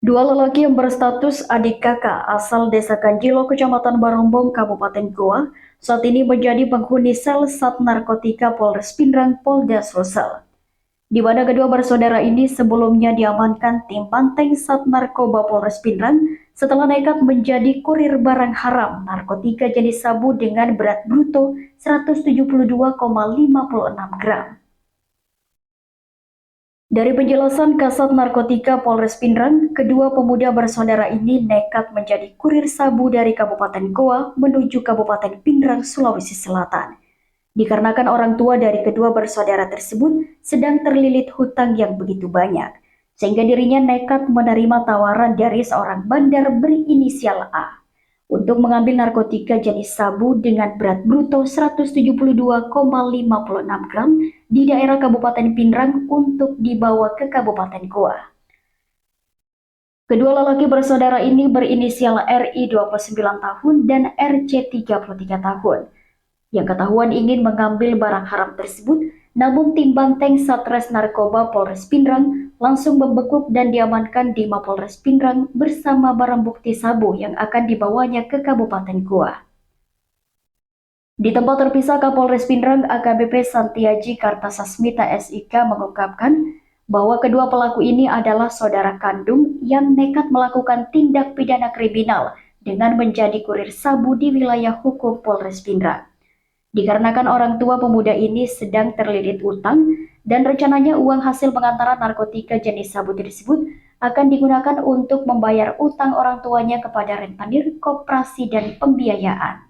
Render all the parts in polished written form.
Dua lelaki yang berstatus adik kakak asal Desa Kanjilo, Kecamatan Barombong, Kabupaten Goa, saat ini menjadi penghuni sel Sat Narkotika Polres Pindrang, Polda Sulsel. Di mana kedua bersaudara ini sebelumnya diamankan tim Banteng Sat Narkoba Polres Pindrang setelah nekat menjadi kurir barang haram narkotika jenis sabu dengan berat bruto 172,56 gram. Dari penjelasan Kasat Narkotika Polres Pindrang, kedua pemuda bersaudara ini nekat menjadi kurir sabu dari Kabupaten Goa menuju Kabupaten Pindrang, Sulawesi Selatan. Dikarenakan orang tua dari kedua bersaudara tersebut sedang terlilit hutang yang begitu banyak, sehingga dirinya nekat menerima tawaran dari seorang bandar berinisial A untuk mengambil narkotika jenis sabu dengan berat bruto 172,56 gram di daerah Kabupaten Pindrang untuk dibawa ke Kabupaten Goa. Kedua lelaki bersaudara ini berinisial RI 29 tahun dan RC 33 tahun. Yang ketahuan ingin mengambil barang haram tersebut, namun tim Banteng Satres Narkoba Polres Pindrang langsung membekuk dan diamankan di Mapolres Pindrang bersama barang bukti sabu yang akan dibawanya ke Kabupaten Goa. Di tempat terpisah Kapolres Pindrang, AKBP Santiaji Kartasasmita SIK mengungkapkan bahwa kedua pelaku ini adalah saudara kandung yang nekat melakukan tindak pidana kriminal dengan menjadi kurir sabu di wilayah hukum Polres Pindrang. Dikarenakan orang tua pemuda ini sedang terlilit utang dan rencananya uang hasil pengantaran narkotika jenis sabu tersebut akan digunakan untuk membayar utang orang tuanya kepada rentenir, koperasi, dan pembiayaan.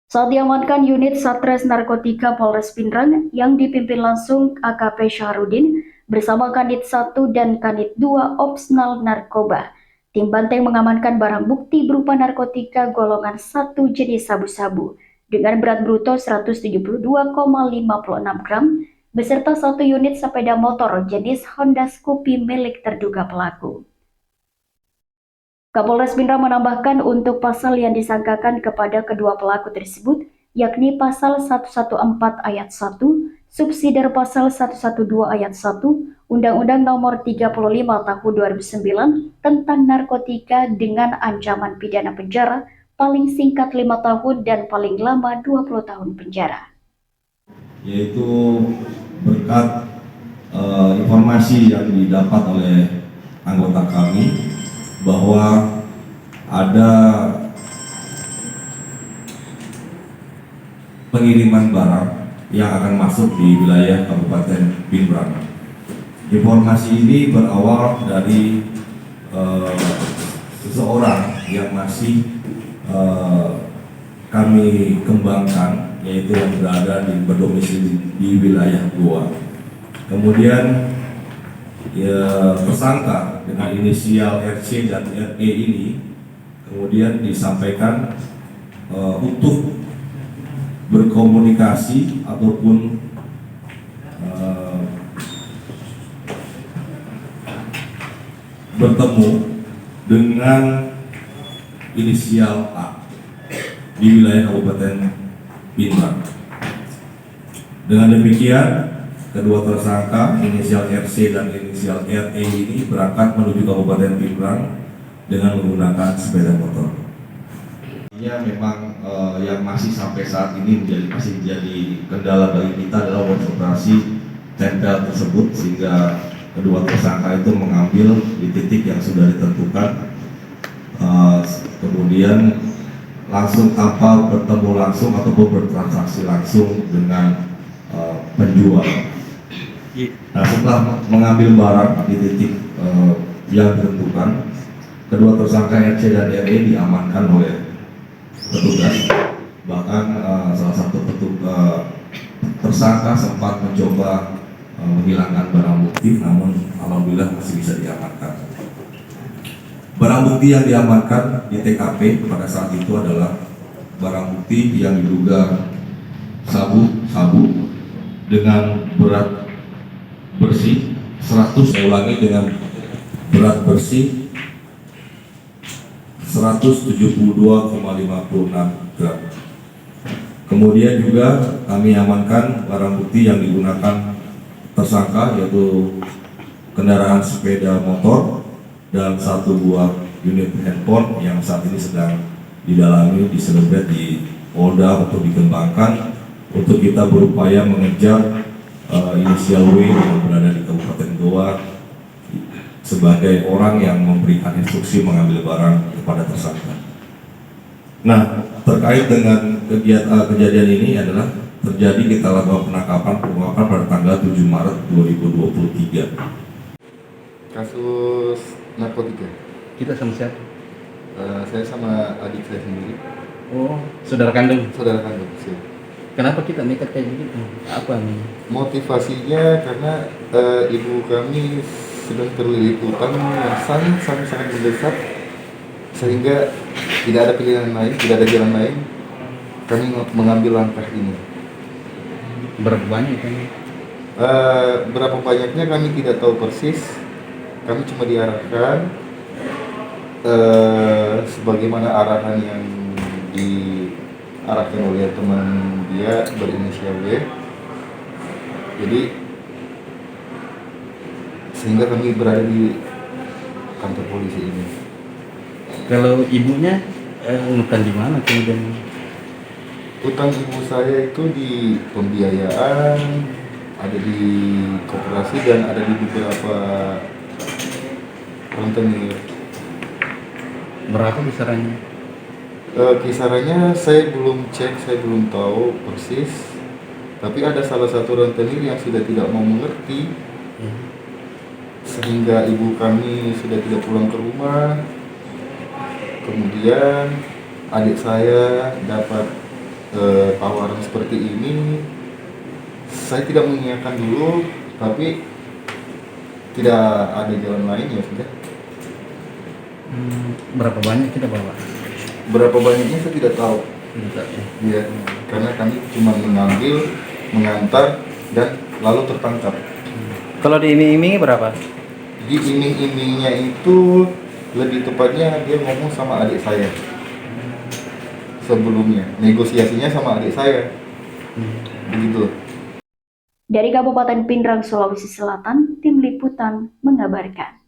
Saat diamankan unit Satres Narkotika Polres Pindrang yang dipimpin langsung AKP Syahrudin bersama Kanit 1 dan Kanit 2 Opsnal Narkoba, tim Banteng mengamankan barang bukti berupa narkotika golongan 1 jenis sabu-sabu dengan berat bruto 172,56 gram beserta satu unit sepeda motor jenis Honda Scoopy milik terduga pelaku. Kapolres Pindrang menambahkan untuk pasal yang disangkakan kepada kedua pelaku tersebut yakni pasal 114 ayat 1, subsidiar pasal 112 ayat 1, Undang-Undang Nomor 35 Tahun 2009 tentang narkotika dengan ancaman pidana penjara paling singkat 5 tahun dan paling lama 20 tahun penjara. Yaitu berkat informasi yang didapat oleh anggota kami bahwa ada pengiriman barang yang akan masuk di wilayah Kabupaten Pindrang. Informasi ini berawal dari seseorang yang masih kami kembangkan, yaitu yang berada berdomisili di wilayah Goa. Kemudian tersangka dengan inisial RC dan RE ini kemudian disampaikan untuk berkomunikasi ataupun bertemu dengan inisial A di wilayah Kabupaten Pindrang. Dengan demikian, kedua tersangka inisial RC dan inisial RE ini berangkat menuju Kabupaten Pindrang dengan menggunakan sepeda motor. Ini memang yang masih sampai saat ini masih menjadi kendala bagi kita adalah operasi tempel tersebut, sehingga kedua tersangka itu mengambil di titik yang sudah ditentukan. Kemudian langsung tanpa bertemu langsung ataupun bertransaksi langsung dengan penjual. Nah, setelah mengambil barang di titik yang ditentukan, kedua tersangka RC dan RE diamankan oleh petugas. Bahkan salah satu tersangka sempat mencoba menghilangkan barang bukti, namun alhamdulillah masih bisa diamankan. Barang bukti yang diamankan di TKP pada saat itu adalah barang bukti yang diduga sabu-sabu dengan berat bersih 100, saya ulangi, dengan berat bersih 172,56 gram. Kemudian juga kami amankan barang bukti yang digunakan tersangka, yaitu kendaraan sepeda motor dan 1 buah unit handphone yang saat ini sedang didalami, diselebrate di Polda untuk dikembangkan untuk kita berupaya mengejar inisial W yang berada di Kabupaten Goa sebagai orang yang memberikan instruksi mengambil barang kepada tersangka. Nah, terkait dengan kejadian ini adalah terjadi kita lakukan penangkapan pada tanggal 7 Maret 2023. Kasus narkotika. Kita sama siapa? Saya sama adik saya sendiri, Oh, saudara kandung. saudara kandung saya. Kenapa kita nekat kayak begitu? Apa nih? Motivasinya karena ibu kami sedang terlilit utang yang sangat mendesak, sehingga tidak ada pilihan lain, tidak ada jalan lain. Kami mengambil langkah ini. Berapa banyak kan? Berapa banyaknya kami tidak tahu persis. Kami cuma diarahkan sebagaimana arahan yang diarahkan oleh teman dia berinisial W. Jadi sehingga kami berada di kantor polisi ini. Kalau ibunya ngutang di mana kemudian? Utang ibu saya itu di pembiayaan, ada di koperasi dan ada di beberapa rentenir. Berapa besarannya? Kisarannya saya belum cek, saya belum tahu persis. Tapi ada salah satu rentenir yang sudah tidak mau mengerti, sehingga ibu kami sudah tidak pulang ke rumah. Kemudian adik saya dapat tawaran seperti ini. Saya tidak mengiyakan dulu, tapi tidak ada jalan lain, ya sudah. Berapa banyak kita bawa? Berapa banyaknya saya tidak tahu. Tidak ya. Iya, karena kami cuma mengambil, mengantar, dan lalu tertangkap. Kalau diiming-imingi berapa? Di iming-imingnya itu lebih tepatnya dia ngomong sama adik saya. Sebelumnya negosiasinya sama adik saya. Begitu. Dari Kabupaten Pindrang, Sulawesi Selatan, Tim Liputan mengabarkan.